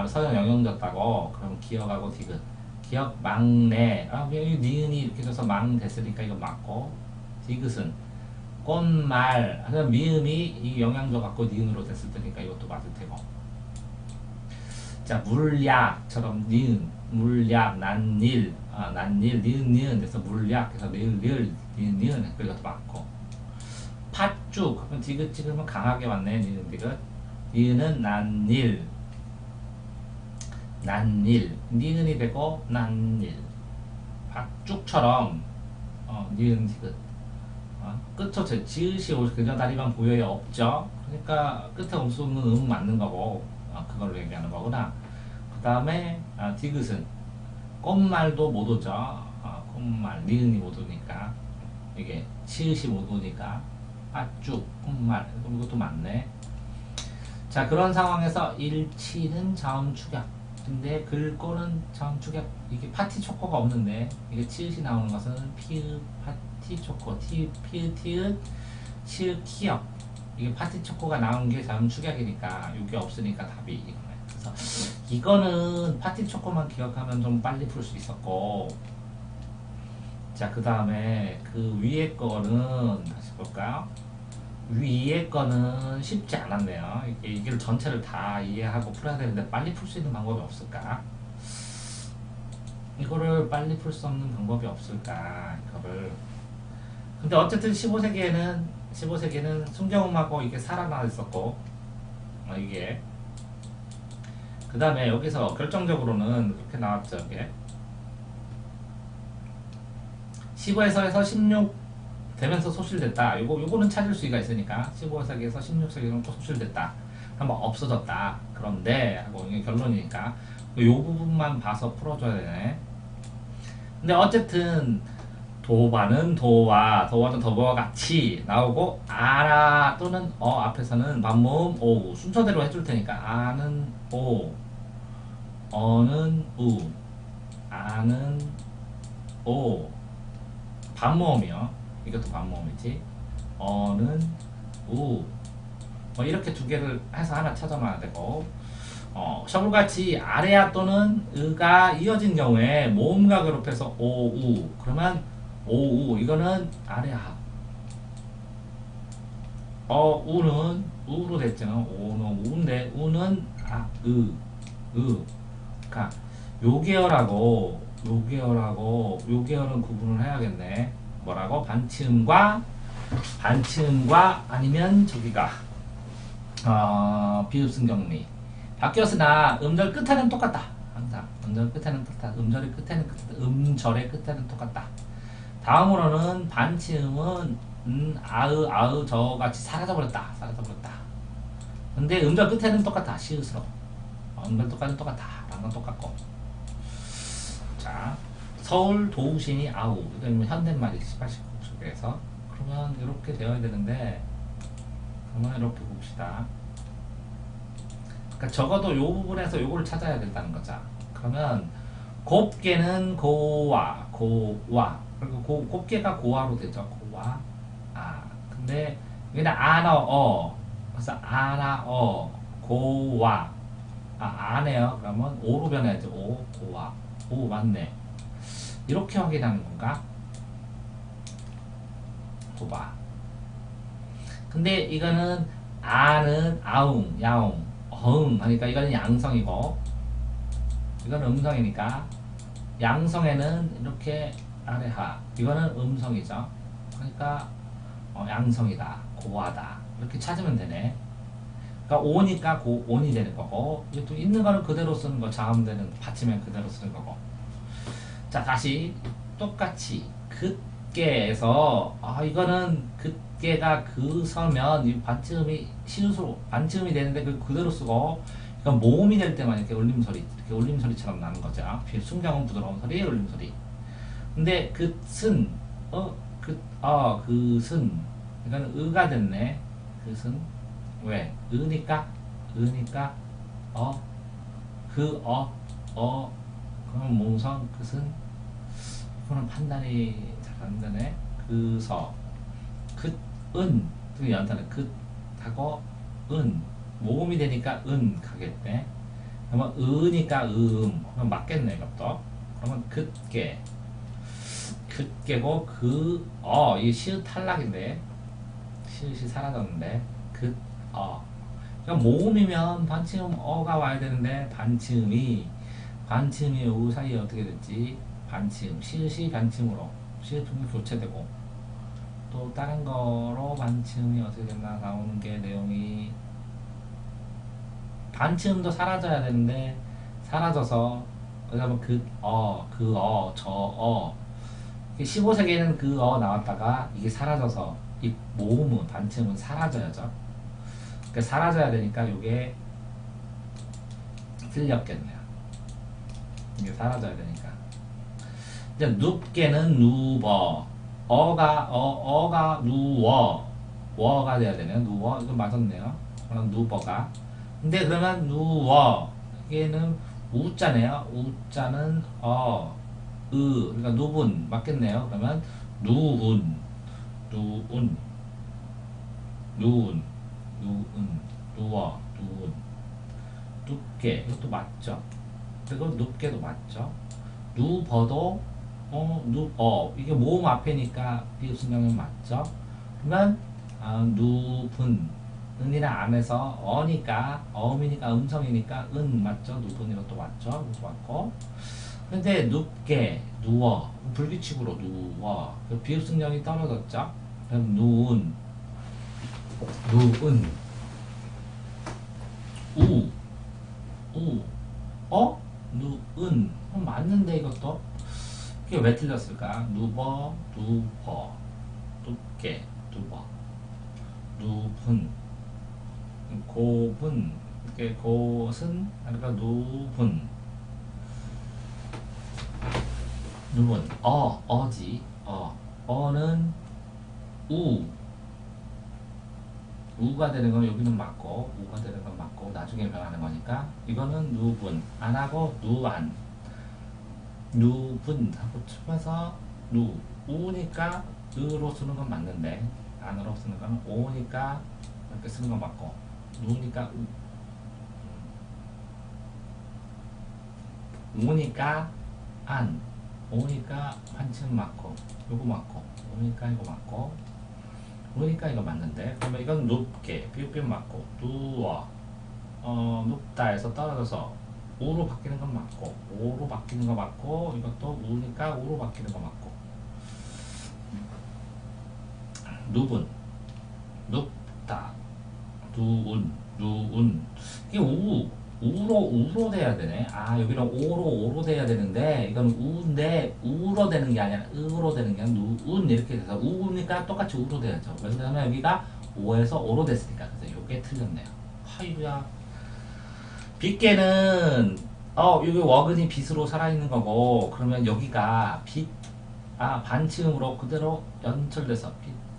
[SPEAKER 1] 서형 영영졌다고. 그럼 기억하고 디귿 기억 막내 여기 니은이 이렇게 돼서 망 됐으니까 이거 맞고, 디귿은 꽃말 하면 미음이 이 영향조 갖고 니은으로 됐을 테니까 이것도 맞을 테고. 자, 물약처럼 니은 물약 난일 니은 돼서 물약 해서 니은 이것도 맞고, 팥죽 그러면 디귿 찍으면 강하게 왔네. 니은 디귿. 니은은 난일 니은이 되고 난일. 팥죽처럼 니은 디귿 끝에 지읒이 그저 다리만 보여야 없죠. 그러니까 끝에 없으면 맞는 거고 그걸로 얘기하는 거구나. 그 다음에 디귿은 꽃말도 못 오죠. 꽃말 니은이 못 오니까 이게 치읓이 못 오니까 팥죽 꽃말 이것도 맞네. 자 그런 상황에서 일치는 자음 축약. 근데 글꼴은 자음 축약. 이게 파티 초코가 없는데 이게 치읓이 나오는 것은 피읍 파티 초코 티 피읍 티읕 치읓 키역. 이게 파티 초코가 나온 게 자음 축약이니까 이게 없으니까 답이 이거네. 그래서 이거는 파티 초코만 기억하면 좀 빨리 풀 수 있었고. 자 그 다음에 그 위에 거는 다시 볼까요? 위에 거는 쉽지 않았네요. 이게 전체를 다 이해하고 풀어야 되는데 빨리 풀 수 있는 방법이 없을까? 이거를 빨리 풀 수 없는 방법이 없을까? 이거를. 근데 어쨌든 15세기에는 순경음하고 이게 살아나 있었고, 이게. 그 다음에 여기서 결정적으로는 그렇게 나왔죠, 이게. 15에서 해서 16 되면서 소실됐다. 요거는 찾을 수가 있으니까 15세기에서 16세기는 또 소실됐다. 한번 없어졌다. 그런데 하고 이게 결론이니까 요 부분만 봐서 풀어줘야 되네. 근데 어쨌든 도바는 도와는 더보와 같이 나오고 아라 또는 앞에서는 반모음 오 순서대로 해줄 테니까 아는 오 어는 우 아는 오 반모음이요. 이것도 반모음이지. 어는 우 이렇게 두 개를 해서 하나 찾아놔야 되고 셔블같이 아래야 또는 으가 이어진 경우에 모음과 그룹해서 오우 그러면 오우 이거는 아래야 우는 우로 됐잖아. 오는 우인데 우는 그러니까 요 계열은 구분을 해야겠네. 뭐라고? 반치음과 아니면 저기가 비읍승경리 바뀌었으나 음절 끝에는 똑같다. 항상 음절 끝에는 똑같다. 음절의 끝에는 똑같다. 다음으로는 반치음은 아으 저같이 사라져버렸다. 근데 음절 끝에는 똑같다. 시읒으로 음절 끝까지는 똑같다. 라는 건 똑같고. 자 서울 도우시니 아우 이건 현대말이 18, 19 속에서 그러면 이렇게 되어야 되는데 그러면 이렇게 봅시다. 그러니까 적어도 이 부분에서 요거를 찾아야 된다는 거죠. 그러면 곱게는 고와 그리고 곱게가 고와로 되죠. 고와 근데 여기는 그래서 고와 아네요. 그러면 오로 변해야죠. 고와 오 맞네. 이렇게 확인하는 건가? 고봐. 근데 이거는 아는 아웅 야웅 하니까 이거는 양성이고 이거는 음성이니까 양성에는 이렇게 아래하 이거는 음성이죠. 그러니까 양성이다 고하다 이렇게 찾으면 되네. 그러니까 오니까 온이 되는 거고 또 있는 거는 그대로 쓰는 거 자음되는 받침은 그대로 쓰는 거고. 자 다시 똑같이 그께에서 이거는 그께가 서면 이 반치음이 시읒으로 반치음이 되는데 그대로 쓰고 이건 모음이 될 때만 이렇게 울림소리처럼 나는 거죠. 순경은 부드러운 소리 울림소리. 근데 그슨 그슨 이거는 의가 됐네. 그슨 왜? 그러면 모성 그슨 이거는 판단이 잘 안 되네. 은 그 연타는 하고 모음이 되니까 가겠네. 그러면 으니까 그럼 맞겠네 이것도. 그러면 그께고 이 시읒 탈락인데 시읒이 사라졌는데 그러니까 모음이면 반치음 어가 와야 되는데 반치음이 우 사이에 어떻게 됐지? 반치음 시읒이 반치음으로 시읒음이 교체되고 또 다른 거로 반치음이 어떻게 됐나 나오는 게 내용이 반치음도 사라져야 되는데 사라져서 그다음에 15세기에는 그 나왔다가 이게 사라져서 이 모음은 반침은 사라져야죠. 그러니까 사라져야 되니까 이게 틀렸겠네요. 이게 사라져야 되니까. 이제 눕게는 누워. 어가 누워. 워가 돼야 되네요. 누워. 이거 맞았네요. 그럼 누버가. 근데 그러면 누워. 이게는 우자네요. 우자는 그러니까 누분 맞겠네요. 그러면 누운, 누운, 누운, 누운, 누워, 누운, 눕게 이것도 맞죠. 그리고 눕게도 맞죠. 누버도 이게 모음 앞에니까 비읍승형은 맞죠. 그러면 누분 은이랑 암에서 어니까 어음이니까 음성이니까 은 맞죠. 누분 이것도 맞죠. 이것도 맞고. 근데 눕게 누워 불규칙으로 누워 비읍승형이 떨어졌죠. 그럼 누운 누은 우 누은 맞는데 이것도 이게 왜 틀렸을까? 누버 누버 눕게 누버 누분 고분 이게 곳은 그러니까 누분 누분 어지 어는 우가 되는 건 여기는 맞고 우가 되는 건 맞고 나중에 변하는 거니까 이거는 누분 안 하고 누안 누분 하고 치면서 우니까 으로 쓰는 건 맞는데 안으로 쓰는 건 오니까 이렇게 쓰는 건 맞고 누니까 오니까 안 오니까 반칙 맞고 요거 맞고 오니까 이거 맞고 오니까 이거 맞는데 그러면 이건 눕게 삐삐 맞고 누워 눕다 해서 떨어져서 우로 바뀌는 건 맞고 오로 바뀌는 거 맞고 이것도 우니까 우로 바뀌는 거 맞고 눕은 눕다 누운 이게 우로 돼야 되네. 여기는 오로 돼야 되는데 이건 우인데 우로 되는 게 아니라 으로 되는 게 아니라 누운 이렇게 돼서 우니까 똑같이 우로 돼야죠. 왜냐면 여기가 오에서 오로 됐으니까. 그래서 이게 틀렸네요. 하이루야. 빗개는 여기 워근이 빛으로 살아있는 거고 그러면 여기가 반치음으로 그대로 연철돼서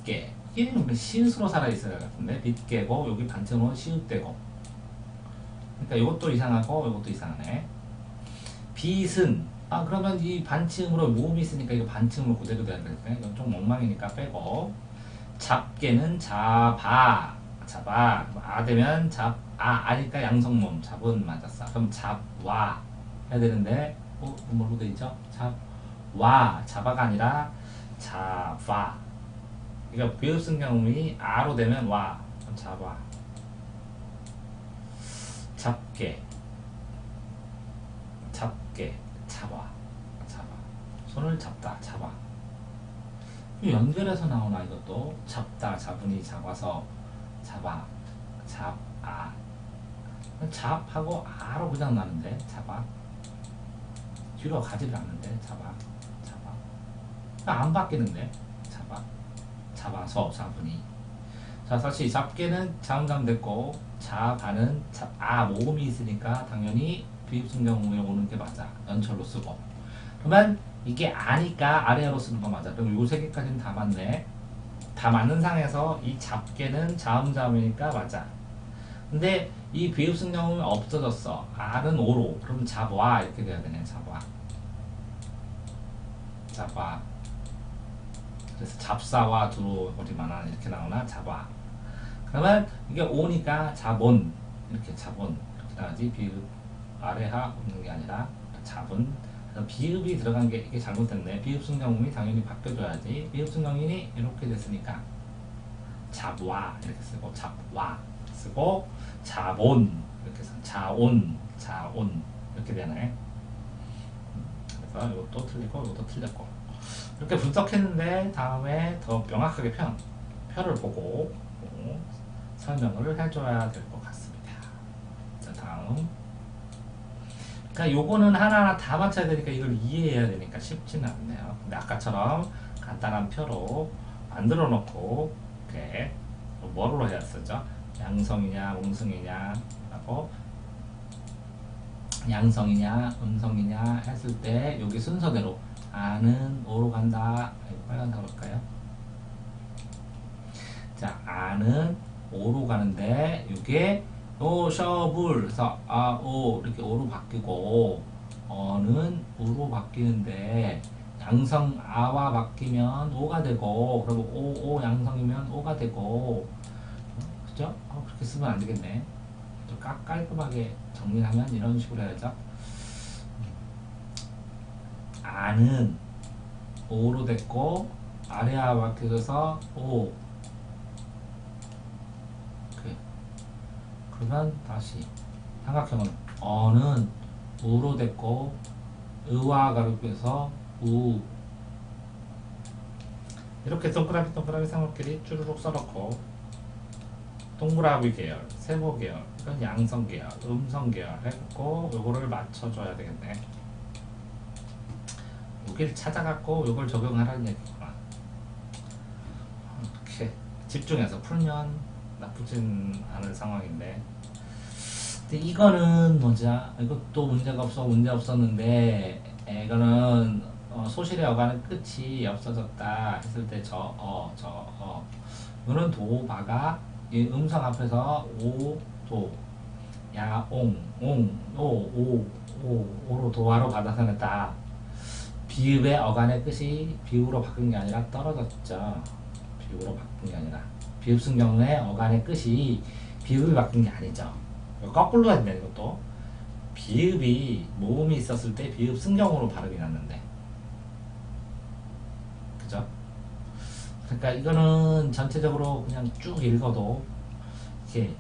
[SPEAKER 1] 빗개 이게 시읒으로 살아있어야 같은데 빗개고 여기 반치음으로 시읒되고 그러니까 이것도 이상하고 이것도 이상하네. 빛은 그러면 이 반치음으로 모음이 있으니까 이거 반치음으로 그대로 돼야 되겠네. 이건 좀 엉망이니까 빼고 잡게는 잡아 되면 아니까 양성모음 잡은 맞았어. 그럼 잡와 해야 되는데 뭘로 돼 있죠? 잡와 잡아가 아니라 잡아. 그러니까 비읍승경음이 아로 되면 와 그럼 잡아 잡게 잡아 손을 잡다 잡아 연결해서 나오나 이것도 잡다 잡으니 잡아서 잡아 잡하고 아로 그냥 나는데 잡아 뒤로 가지를 않는데 잡아 안 바뀌는데 잡아서 잡으니 자 다시 잡게는 자음감 됐고 잡아는 모음이 있으니까 당연히 비읍승경음에 오는 게 맞아. 연철로 쓰고 그러면 이게 아니까 아래로 쓰는 거 맞아. 그럼 요 세 개까지는 다 맞네. 다 맞는 상에서 이 잡게는 자음이니까 맞아. 근데 이 비읍승경음이 없어졌어. 아는 오로 그럼 잡와 이렇게 돼야 되네. 잡와 그래서 잡사와 두로 우리만한 이렇게 나오나 잡아. 그러면 이게 오니까 잡온 이렇게 잡온 이렇게 나가지 비읍 아래하 없는 게 아니라 잡은. 그래서 비읍이 들어간 게 이게 잘못됐네. 비읍승경음이 당연히 바뀌어줘야지. 비읍승경음이 이렇게 됐으니까 잡와 이렇게 쓰고 잡와 쓰고 잡온 이렇게 해서 자온 이렇게 되네. 그래서 이것도 틀리고 이것도 틀렸고 이렇게 분석했는데 다음에 더 명확하게 표를 보고 설명을 해줘야 될 것 같습니다. 자 다음 그러니까 요거는 하나하나 다 맞춰야 되니까 이걸 이해해야 되니까 쉽지는 않네요. 근데 아까처럼 간단한 표로 만들어 놓고 이렇게 뭐로 해야 쓰죠? 양성이냐 음성이냐 하고 양성이냐 음성이냐 했을 때 여기 순서대로 아는 오로 간다. 빨간색 볼까요? 자, 아는 오로 가는데 이게 노셔불 그래서 아오 이렇게 오로 바뀌고 어는 우로 바뀌는데 양성 아와 바뀌면 오가 되고 그리고 오 양성이면 오가 되고 그죠? 그렇게 쓰면 안 되겠네. 좀 깔끔하게 정리하면 이런 식으로 해야죠. 아는 오로 됐고 아래와 바뀌어서 오 그러면 다시 삼각형은 어는 우로 됐고 의와 가르쳐서 우 이렇게 동그라미 삼각끼리 쭈루룩 써놓고 동그라미 계열, 세모 계열, 이건 양성 계열, 음성 계열 해갖고 요거를 맞춰줘야 되겠네. 여기를 찾아갖고 요걸 적용하라는 얘기구나. 이렇게 집중해서 풀면 나쁘진 않은 상황인데 근데 이거는 뭐냐 이것도 문제가 문제 없었는데 이거는 소실의 어간의 끝이 없어졌다 했을 때 이거는 도바가 이 음성 앞에서 오, 도, 야, 오로 도화로 받아서냈다. 비읍의 어간의 끝이 비읍으로 바뀐 게 아니라 떨어졌죠. 비읍으로 바뀐 게 아니라 비읍승 경우에 어간의 끝이 비읍이 바뀐 게 아니죠. 거꾸로 했네 이것도. 비읍이 모음이 있었을 때 비읍 승경으로 발음이 났는데 그죠? 그러니까 이거는 전체적으로 그냥 쭉 읽어도 이렇게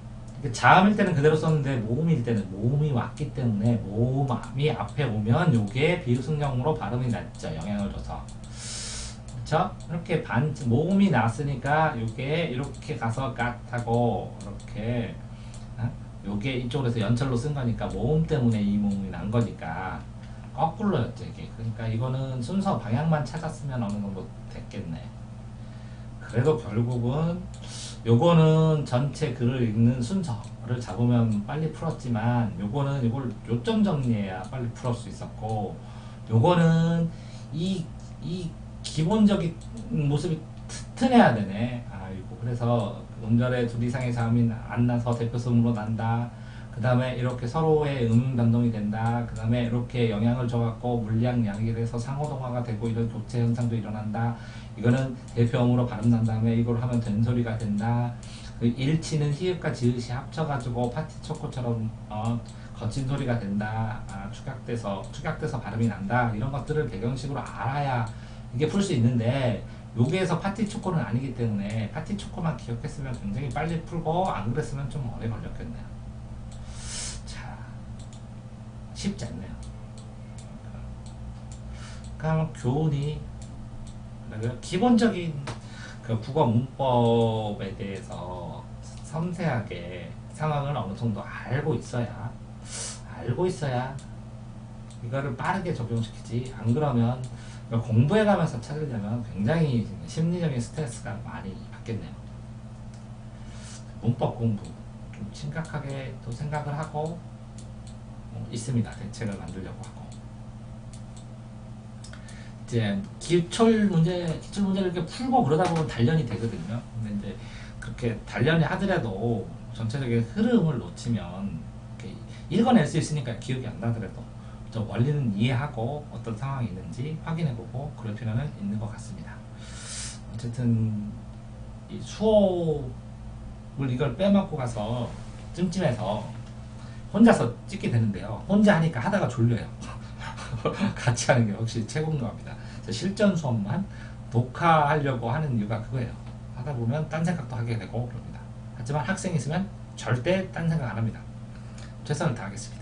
[SPEAKER 1] 자음일 때는 그대로 썼는데 모음일 때는 모음이 왔기 때문에 모음이 앞에 오면 요게 비읍승경으로 발음이 났죠. 영향을 줘서. 그쵸? 이렇게 모음이 났으니까 요게 이렇게 가서 갓하고 이렇게 요게 이쪽으로 해서 연철로 쓴 거니까 모음 때문에 이 모음이 난 거니까 거꾸로였죠 이게. 그러니까 이거는 순서 방향만 찾았으면 어느 정도 됐겠네. 그래도 결국은 요거는 전체 글을 읽는 순서를 잡으면 빨리 풀었지만 요거는 이걸 요점 정리해야 빨리 풀을 수 있었고 요거는 이 기본적인 모습이 튼튼해야 되네. 아이고 그래서 음절에 둘 이상의 자음이 안 나서 대표성으로 난다. 그 다음에 이렇게 서로의 변동이 된다. 그 다음에 이렇게 영향을 줘갖고 물량 양일에서 상호동화가 되고 이런 교체 현상도 일어난다. 이거는 대표음으로 발음 난 다음에 이걸 하면 된소리가 된다. 그 일치는 히읗과 지읒이 합쳐가지고 파티초코처럼 거친 소리가 된다. 축약돼서 발음이 난다. 이런 것들을 배경식으로 알아야 이게 풀 수 있는데 여기에서 파티초코는 아니기 때문에 파티초코만 기억했으면 굉장히 빨리 풀고 안 그랬으면 좀 오래 걸렸겠네요. 자, 쉽지 않네요. 그러니까 교훈이 기본적인 그 국어 문법에 대해서 섬세하게 상황을 어느 정도 알고 있어야 이거를 빠르게 적용시키지. 안 그러면 공부해가면서 찾으려면 굉장히 심리적인 스트레스가 많이 받겠네요. 문법 공부 좀 심각하게 또 생각을 하고 있습니다. 대책을 만들려고 하고. 이제 기출 문제를 이렇게 풀고 그러다 보면 단련이 되거든요. 근데 이제 그렇게 단련이 하더라도 전체적인 흐름을 놓치면 이렇게 읽어낼 수 있으니까 기억이 안 나더라도 좀 원리는 이해하고 어떤 상황이 있는지 확인해보고 그럴 필요는 있는 것 같습니다. 어쨌든 이 수업을 이걸 빼먹고 가서 찜찜해서 혼자서 찍게 되는데요. 혼자 하니까 하다가 졸려요. 같이 하는 게 확실히 최고인 것 같습니다. 실전 수업만 녹화하려고 하는 이유가 그거예요. 하다 보면 딴 생각도 하게 되고 그럽니다. 하지만 학생이 있으면 절대 딴 생각 안 합니다. 최선을 다하겠습니다.